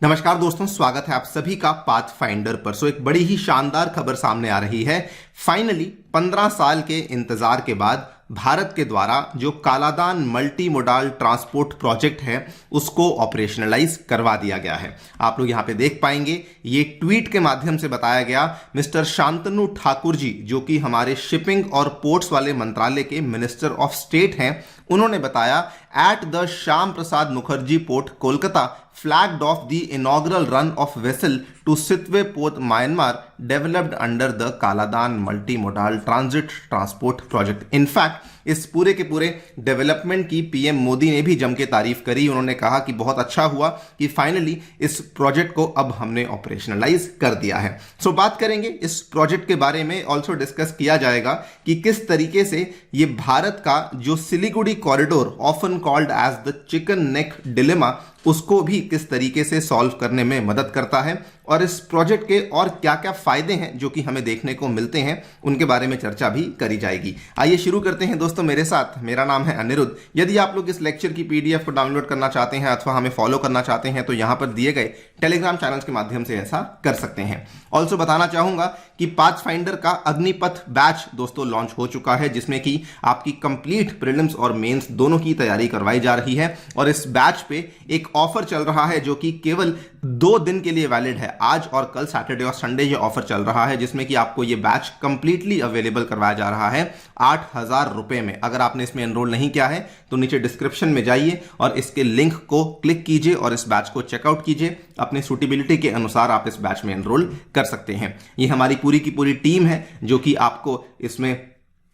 नमस्कार दोस्तों, स्वागत है आप सभी का पाथ फाइंडर पर। एक बड़ी ही शानदार खबर सामने आ रही है। फाइनली 15 साल के इंतजार के बाद भारत के द्वारा जो Kaladan multi modal transport project है उसको ऑपरेशनलाइज करवा दिया गया है। आप लोग यहाँ पे देख पाएंगे, ये ट्वीट के माध्यम से बताया गया। मिस्टर शांतनु ठाकुर जी, जो कि हमारे शिपिंग और पोर्ट्स वाले मंत्रालय के मिनिस्टर ऑफ स्टेट हैं, उन्होंने बताया at the Shyam Prasad Mukherjee port Kolkata flagged off the inaugural run of vessel to Sitwe Port, Myanmar, developed under the Kaladan Multimodal Transit Transport Project. In fact, इस पूरे के पूरे डेवलपमेंट की पीएम मोदी ने भी जम के तारीफ करी। उन्होंने कहा कि बहुत अच्छा हुआ कि फाइनली इस प्रोजेक्ट को अब हमने ऑपरेशनलाइज कर दिया है। सो बात करेंगे इस प्रोजेक्ट के बारे में। ऑल्सो डिस्कस किया जाएगा कि किस तरीके से ये भारत का जो Siliguri corridor often called as the chicken neck dilemma, उसको भी किस तरीके से सॉल्व करने में मदद करता है, और इस प्रोजेक्ट के और क्या क्या फायदे हैं जो कि हमें देखने को मिलते हैं, उनके बारे में चर्चा भी करी जाएगी। आइए शुरू करते हैं दोस्तों मेरे साथ। मेरा नाम है अनिरुद्ध। यदि आप लोग इस लेक्चर की पीडीएफ को डाउनलोड करना चाहते हैं अथवा हमें फॉलो करना चाहते हैं तो यहां पर दिए गए टेलीग्राम चैनल के माध्यम से ऐसा कर सकते हैं। ऑल्सो बताना चाहूंगा कि पाथ फाइंडर का अग्निपथ बैच दोस्तों लॉन्च हो चुका है, जिसमें कि आपकी कंप्लीट प्रीलिम्स और मेंस दोनों की तैयारी करवाई जा रही है। और इस बैच पे एक ऑफर चल रहा है जो कि केवल 2 दिन के लिए वैलिड है। आज और कल सैटरडे और संडे ये ऑफर चल रहा है, जिसमें कि आपको ये बैच कंप्लीटली अवेलेबल करवाया जा रहा है 8,000 रुपए में। अगर आपने इसमें एनरोल नहीं किया है तो नीचे डिस्क्रिप्शन में जाइए और इसके लिंक को क्लिक कीजिए और इस बैच को चेकआउट कीजिए। अपने सूटेबिलिटी के अनुसार आप इस बैच में एनरोल कर सकते हैं। ये हमारी पूरी की पूरी टीम है जो कि आपको इसमें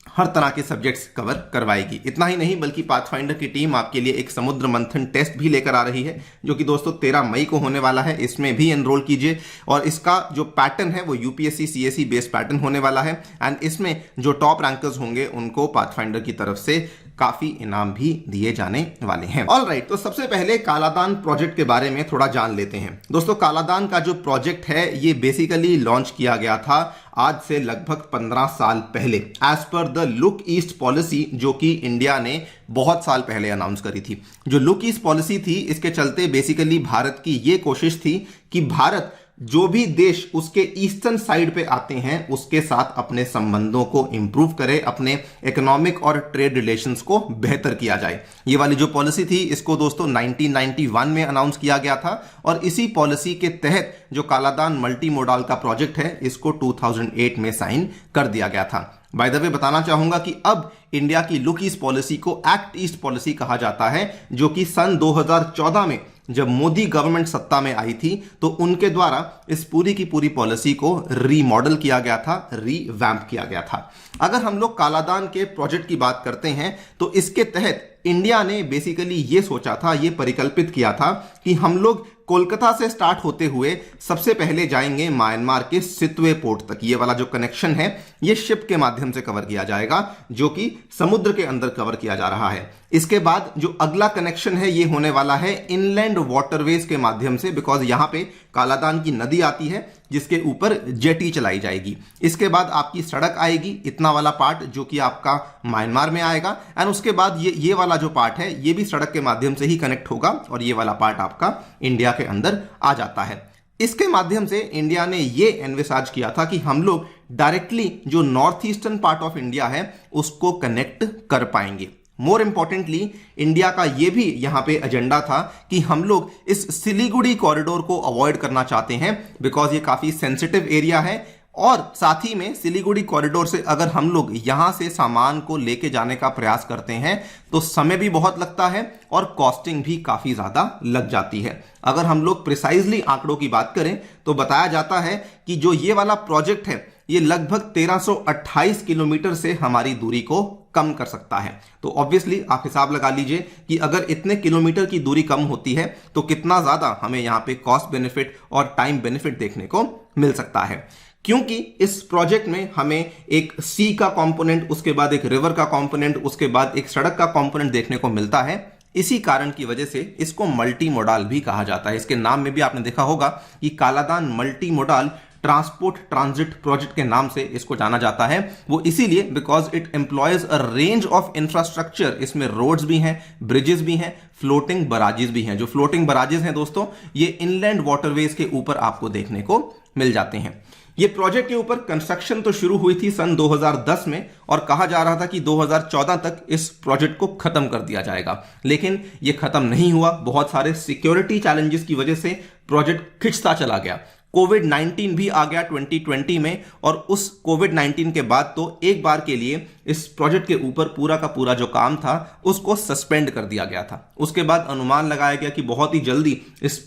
हर तरह के सब्जेक्ट्स कवर करवाएगी। इतना ही नहीं बल्कि पाथफाइंडर की टीम आपके लिए एक समुद्र मंथन टेस्ट भी लेकर आ रही है, जो कि दोस्तों 13 मई को होने वाला है। इसमें भी एनरोल कीजिए। और इसका जो पैटर्न है वो यूपीएससी सीएसई बेस्ड पैटर्न होने वाला है। एंड इसमें जो टॉप रैंकर्स होंगे उनको पाथफाइंडर की तरफ से काफी इनाम भी दिए जाने वाले हैं। ऑलराइट, तो सबसे पहले कालादान प्रोजेक्ट के बारे में थोड़ा जान लेते हैं। दोस्तों, कालादान का जो प्रोजेक्ट है ये बेसिकली लॉन्च किया गया था आज से लगभग 15 साल पहले, as per the look east policy, जो कि इंडिया ने बहुत साल पहले अनाउंस करी थी। जो लुक ईस्ट पॉलिसी थी, इसके चलते बेसिकली भारत की ये कोशिश थी कि भारत जो भी देश उसके ईस्टर्न साइड पे आते हैं उसके साथ अपने संबंधों को इंप्रूव करे, अपने इकोनॉमिक और ट्रेड रिलेशंस को बेहतर किया जाए। ये वाली जो पॉलिसी थी इसको दोस्तों 1991 में अनाउंस किया गया था। और इसी पॉलिसी के तहत जो कालादान मल्टी मोडाल का प्रोजेक्ट है इसको 2008 में साइन कर दिया गया था। बाय द वे बताना चाहूंगा कि अब इंडिया की लुक ईस्ट पॉलिसी को एक्ट ईस्ट पॉलिसी कहा जाता है, जो कि सन 2014 में जब मोदी गवर्नमेंट सत्ता में आई थी तो उनके द्वारा इस पूरी की पूरी पॉलिसी को रीमॉडल किया गया था, रीवैम्प किया गया था। अगर हम लोग कालादान के प्रोजेक्ट की बात करते हैं तो इसके तहत इंडिया ने बेसिकली ये सोचा था, ये परिकल्पित किया था कि हम लोग कोलकाता से स्टार्ट होते हुए सबसे पहले जाएंगे म्यांमार के सितवे पोर्ट तक। ये वाला जो कनेक्शन है ये शिप के माध्यम से कवर किया जाएगा, जो कि समुद्र के अंदर कवर किया जा रहा है। इसके बाद जो अगला कनेक्शन है ये होने वाला है इनलैंड वाटरवेज के माध्यम से, बिकॉज यहां पे कालादान की नदी आती है जिसके ऊपर जेटी चलाई जाएगी। इसके बाद आपकी सड़क आएगी, इतना वाला पार्ट जो कि आपका म्यांमार में आएगा। एंड उसके बाद ये वाला जो पार्ट है ये भी सड़क के माध्यम से ही कनेक्ट होगा और ये वाला पार्ट आपका इंडिया के अंदर आ जाता है। इसके माध्यम से इंडिया ने ये एनविसाज किया था कि हम लोग डायरेक्टली जो north eastern part of India है उसको कनेक्ट कर पाएंगे। मोर इंपॉर्टेंटली इंडिया का यह भी यहां पे एजेंडा था कि हम लोग इस सिलीगुड़ी कॉरिडोर को अवॉइड करना चाहते हैं, बिकॉज ये काफी सेंसिटिव एरिया है। और साथ ही में सिलीगुड़ी कॉरिडोर से अगर हम लोग यहां से सामान को लेके जाने का प्रयास करते हैं तो समय भी बहुत लगता है और कॉस्टिंग भी काफी ज्यादा लग जाती है। अगर हम लोग प्रिसाइजली आंकड़ों की बात करें तो बताया जाता है कि जो ये वाला प्रोजेक्ट है ये लगभग 1328 किलोमीटर से हमारी दूरी को कम कर सकता है। तो ऑब्वियसली आप हिसाब लगा लीजिए कि अगर इतने किलोमीटर की दूरी कम होती है तो कितना ज्यादा हमें यहां पे कॉस्ट बेनिफिट और टाइम बेनिफिट देखने को मिल सकता है। क्योंकि इस प्रोजेक्ट में हमें एक सी का कंपोनेंट, उसके बाद एक रिवर का कंपोनेंट, उसके बाद एक सड़क का कंपोनेंट देखने को मिलता है। इसी कारण की वजह से इसको मल्टी मोडाल भी कहा जाता है। इसके नाम में भी आपने देखा होगा कि Kaladan multi modal transport transit project के नाम से इसको जाना जाता है। वो इसीलिए because it employees a range of infrastructure. इसमें रोड्स भी हैं, ब्रिजेस भी हैं, फ्लोटिंग बराजेस भी हैं। जो फ्लोटिंग बराजेस हैं दोस्तों, ये इनलैंड वाटरवेज के ऊपर आपको देखने को मिल जाते हैं। ये प्रोजेक्ट के ऊपर कंस्ट्रक्शन तो शुरू हुई थी सन 2010 में और कहा जा रहा था कि 2014 तक इस प्रोजेक्ट को खत्म कर दिया जाएगा, लेकिन ये खत्म नहीं हुआ। बहुत सारे सिक्योरिटी चैलेंजेस की वजह से प्रोजेक्ट खिंचता चला गया। कोविड-19 भी आ गया 2020 में और उस कोविड-19 के बाद तो एक बार के लिए इस प्रोजेक्ट के ऊपर पूरा का पूरा जो काम था उसको सस्पेंड कर दिया गया था। उसके बाद अनुमान लगाया गया कि बहुत ही जल्दी इस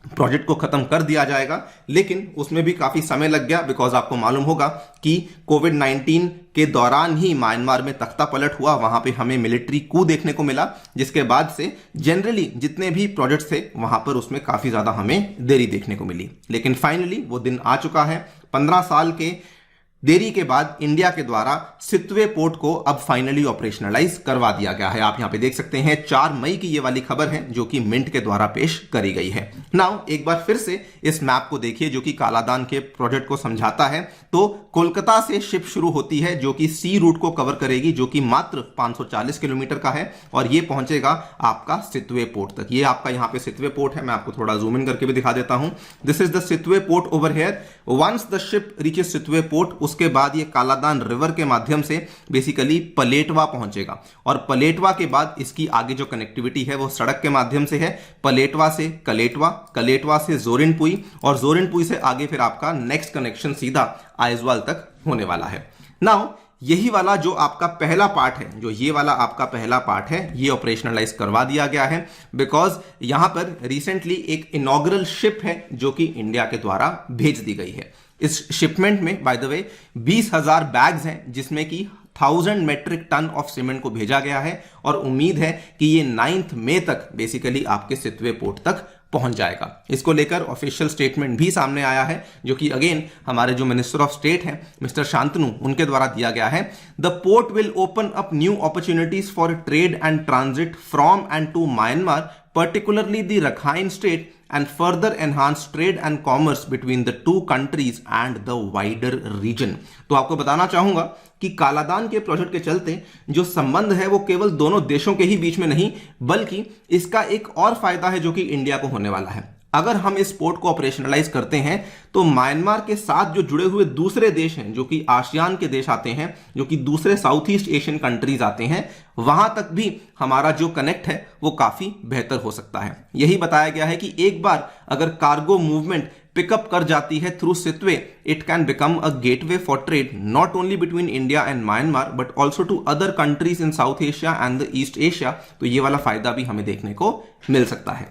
प्रोजेक्ट को खत्म कर दिया जाएगा, लेकिन उसमें भी काफी समय लग गया। बिकॉज आपको मालूम होगा कि कोविड-19 के दौरान ही म्यांमार में तख्ता पलट हुआ, वहां पे हमें मिलिट्री कू देखने को मिला, जिसके बाद से जनरली जितने भी प्रोजेक्ट्स थे वहां पर उसमें काफी ज्यादा हमें देरी देखने को मिली। लेकिन फाइनली वो दिन आ चुका है। 15 साल के देरी के बाद इंडिया के द्वारा सितवे पोर्ट को अब फाइनली ऑपरेशनलाइज करवा दिया गया है। आप यहां पे देख सकते हैं 4 मई की ये वाली खबर है जो कि मिंट के द्वारा पेश करी गई है। नाउ एक बार फिर से इस मैप को देखिए जो कि कालादान के प्रोजेक्ट को समझाता है। तो कोलकाता से शिप शुरू होती है जो कि सी रूट को कवर करेगी, जो कि मात्र 540 किलोमीटर का है और ये पहुंचेगा आपका सितवे पोर्ट तक। ये आपका यहां पे सितवे पोर्ट है, मैं आपको थोड़ा जूम इन करके भी दिखा देता हूं। This is the Sittwe port over here. Once the ship reaches Sittwe port, उसके बाद ये कालादान रिवर के माध्यम से बेसिकली पलेटवा पहुंचेगा और पलेटवा के बाद इसकी आगे जो कनेक्टिविटी है वो सड़क के माध्यम से है। पलेटवा से कलेटवा, कलेटवा से जोरिनपुई और जोरिनपुई से आगे फिर आपका नेक्स्ट कनेक्शन सीधा आइजवाल तक होने वाला है। नाउ यही वाला जो आपका पहला पार्ट है, जो ये वाला आपका पहला पार्ट है, ये ऑपरेशनलाइज करवा दिया गया है बिकॉज यहां पर रिसेंटली एक इनॉग्रल शिप है जो कि इंडिया के द्वारा भेज दी गई है। इस शिपमेंट में बाय द वे 20,000 बैग्स हैं जिसमें कि 1000 मेट्रिक टन ऑफ सीमेंट को भेजा गया है और उम्मीद है कि ये 9 मई तक बेसिकली आपके सितवे पोर्ट तक पहुंच जाएगा। इसको लेकर ऑफिशियल स्टेटमेंट भी सामने आया है जो कि अगेन हमारे जो मिनिस्टर ऑफ स्टेट हैं मिस्टर शांतनु, उनके द्वारा दिया गया है। The port will open up new opportunities for trade and transit from and to Myanmar, particularly the Rakhine State, and further enhance trade and commerce between the two countries and the wider region। तो आपको बताना चाहूंगा कि कालादान के project के चलते जो संबंध है वो केवल दोनों देशों के ही बीच में नहीं, बल्कि इसका एक और फायदा है जो कि इंडिया को होने वाला है। अगर हम इस पोर्ट को ऑपरेशनलाइज करते हैं तो म्यांमार के साथ जो जुड़े हुए दूसरे देश हैं, जो कि आसियान के देश आते हैं, जो कि दूसरे साउथ ईस्ट एशियन कंट्रीज आते हैं, वहां तक भी हमारा जो कनेक्ट है वो काफी बेहतर हो सकता है। यही बताया गया है कि एक बार अगर कार्गो मूवमेंट पिकअप कर जाती है through Sittwe, it can become a gateway for trade not only between India and Myanmar but also to other countries in South Asia and the East Asia. तो ये वाला फायदा भी हमें देखने को मिल सकता है।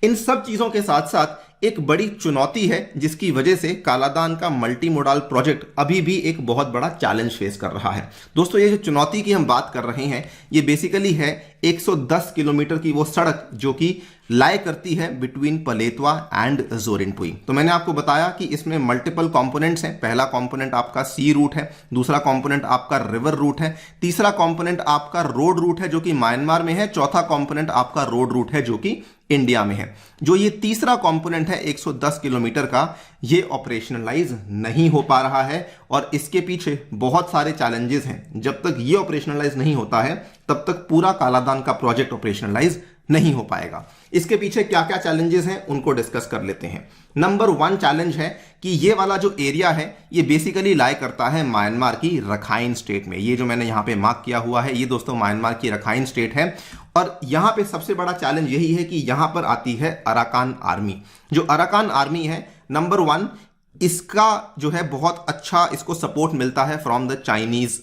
इन सब चीजों के साथ साथ एक बड़ी चुनौती है जिसकी वजह से कालादान का मल्टी मोडाल प्रोजेक्ट अभी भी एक बहुत बड़ा चैलेंज फेस कर रहा है। दोस्तों ये जो चुनौती की हम बात कर रहे हैं ये बेसिकली है 110 किलोमीटर की वो सड़क जो कि लाई करती है बिटवीन पलेतवा एंड जोरिनपुई। तो मैंने आपको बताया कि इसमें मल्टीपल कंपोनेंट्स हैं। पहला कंपोनेंट आपका सी रूट है, दूसरा कंपोनेंट आपका रिवर रूट है, तीसरा कंपोनेंट आपका रोड रूट है जो कि म्यांमार में है, चौथा कंपोनेंट आपका रोड रूट है जो कि इंडिया में है। जो ये तीसरा कंपोनेंट है 110 किलोमीटर का, ये ऑपरेशनलाइज नहीं हो पा रहा है और इसके पीछे बहुत सारे चैलेंजेस हैं। जब तक ये ऑपरेशनलाइज नहीं होता है तब तक पूरा कालादान का प्रोजेक्ट ऑपरेशनलाइज नहीं हो पाएगा। इसके पीछे क्या क्या चैलेंजेस हैं उनको डिस्कस कर लेते हैं। नंबर 1 चैलेंज है कि ये वाला जो एरिया है ये बेसिकली लाई करता है म्यांमार की रखाइन स्टेट में। ये जो मैंने यहाँ पे मार्क किया हुआ है ये दोस्तों म्यांमार की रखाइन स्टेट है और यहाँ पे सबसे बड़ा चैलेंज यही है कि यहाँ पर आती है अराकान आर्मी। जो अराकान आर्मी है नंबर 1, इसका जो है बहुत अच्छा इसको सपोर्ट मिलता है फ्रॉम द चाइनीज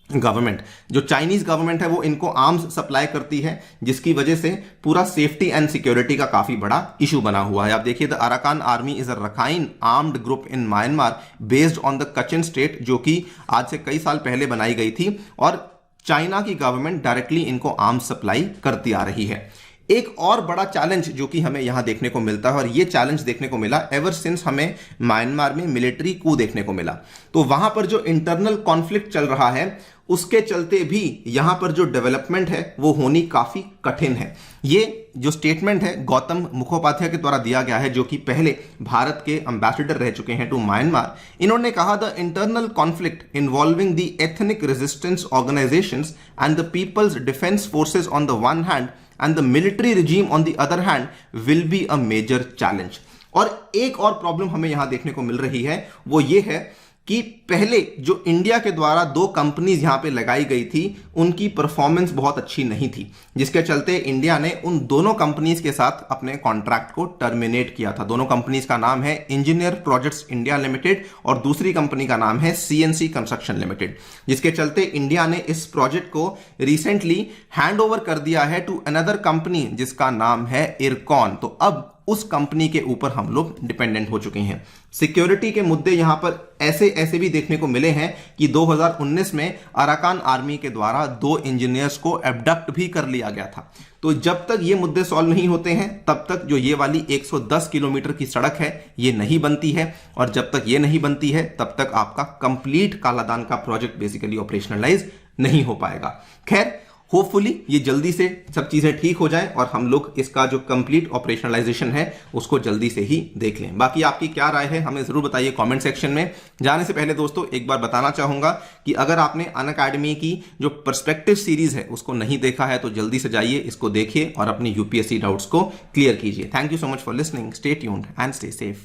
गवर्नमेंट। जो चाइनीज गवर्नमेंट है वो इनको आर्म्स सप्लाई करती है जिसकी वजह से पूरा सेफ्टी एंड सिक्योरिटी का काफी बड़ा इशू बना हुआ है। आप देखिए the Arakan army is a Rakhine armed group in Myanmar based on the Kochin state, जो कि आज से कई साल पहले बनाई गई थी और चाइना की गवर्नमेंट डायरेक्टली इनको आर्म्स सप्लाई करती आ रही है। एक और बड़ा चैलेंज जो कि हमें यहां देखने को मिलता है, और ये चैलेंज देखने को मिला एवर सिंस हमें म्यांमार में मिलिट्री कू देखने को मिला, तो वहां पर जो इंटरनल कॉन्फ्लिक्ट चल रहा है उसके चलते भी यहां पर जो डेवलपमेंट है वो होनी काफी कठिन है। ये जो स्टेटमेंट है गौतम मुखोपाध्याय के द्वारा दिया गया है, जो कि पहले भारत के एम्बेसडर रह चुके हैं टू म्यांमार। इन्होंने कहा the internal conflict involving the ethnic resistance organisations and the people's defence forces on the one hand and the military regime on the other hand will be a major challenge. और एक और problem हमें यहां देखने को मिल रही है, वो ये है कि पहले जो इंडिया के द्वारा 2 कंपनीज यहां पे लगाई गई थी उनकी परफॉर्मेंस बहुत अच्छी नहीं थी, जिसके चलते इंडिया ने उन दोनों कंपनीज के साथ अपने कॉन्ट्रैक्ट को टर्मिनेट किया था। दोनों कंपनीज का नाम है इंजीनियर प्रोजेक्ट्स इंडिया लिमिटेड और दूसरी कंपनी का नाम है सीएनसी कंस्ट्रक्शन लिमिटेड, जिसके चलते इंडिया ने इस प्रोजेक्ट को रिसेंटली हैंड ओवर कर दिया है टू अनदर कंपनी जिसका नाम है इरकॉन। तो अब उस कंपनी के ऊपर हम लोग डिपेंडेंट हो चुके हैं। सिक्योरिटी के मुद्दे यहां पर ऐसे भी देखने को मिले हैं कि 2019 में अराकान आर्मी के द्वारा 2 इंजीनियर्स को एब्डक्ट भी कर लिया गया था। तो जब तक ये मुद्दे सॉल्व नहीं होते हैं तब तक जो ये वाली 110 किलोमीटर की सड़क है ये नहीं बनती है, और जब तक ये नहीं बनती है तब तक आपका कंप्लीट कालादान का प्रोजेक्ट बेसिकली ऑपरेशनलाइज नहीं हो पाएगा। खैर, होपफुली ये जल्दी से सब चीजें ठीक हो जाएं और हम लोग इसका जो कंप्लीट ऑपरेशनलाइजेशन है उसको जल्दी से ही देख लें। बाकी आपकी क्या राय है हमें जरूर बताइए कमेंट सेक्शन में। जाने से पहले दोस्तों एक बार बताना चाहूंगा कि अगर आपने अनअकैडमी की जो पर्सपेक्टिव सीरीज है उसको नहीं देखा है तो जल्दी से जाइए, इसको देखिए और अपनी यूपीएससी डाउट्स को क्लियर कीजिए। Thank you so much for listening, stay tuned and stay safe.